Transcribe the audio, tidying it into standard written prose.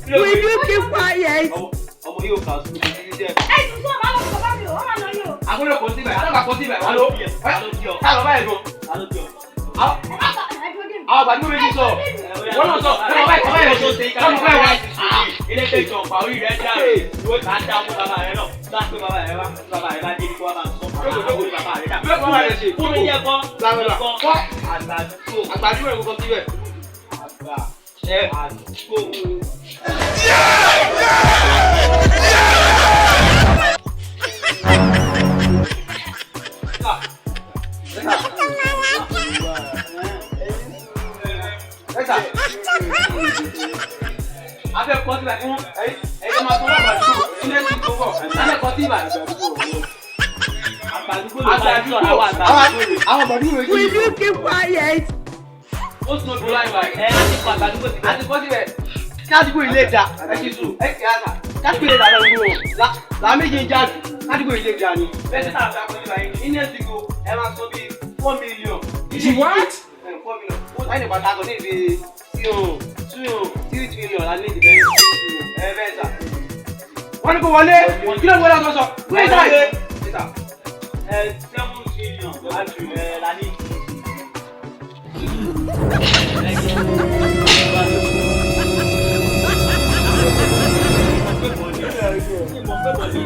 Will you keep quiet? I'm gonna consider. I don't consider. Hello. Hello, hello. Ah, but no reason so. One more so. Come on, ilé tẹjọ parí rẹ jáde yóò tá dá fún bàbá rẹ náà láti bàbá rẹ bá dé kó wá máa sọ fún bàbá rẹ dà. Bẹ́ẹ̀ kọ́ máa rẹ ṣe. Fún mi jẹ́ kọ́. Kọ́ àgbàdúrà ìwé kan síbẹ̀. Àgbà ẹ àdúgbò. Abe kọ́ síbẹ̀ fún ẹ̀yẹ́ máa tọ́lá àgbàdúgbò ilé tí tó bọ̀ abe kọ́ síbẹ̀ àgbàdúgbò àwọn àgbàdúgbò yìí. Will you keep quiet? Ó sún ojú láì wáyé ẹ̀ láti kọ́ àgbàdúgbò síbẹ̀ àti kọ́ síbẹ̀ kádìgbò ilé da ẹ̀kí sùn ẹ̀kí àná kádìgbò ilé da lọ́wọ́ làá méje ń jáde kádìgbò ilé da ni. Bẹ́ẹ̀ ni sáà fẹ́ àkọsílẹ̀ báyìí ní ẹ̀sìn kò ẹ máa sọ bí 4 million. What? 4 million. Ó láì ní pàtàkì ní ibi tí o 3 trillion la ní ìdíbẹ̀ bẹ́ẹ̀ sà. Wọ́n ní kó wọlé kí ló ń wọlé ọ̀tọ̀ sọ. Wọ́n ní wọlé 7 trillion láti la ní. Mo fẹ́ bọ̀ ní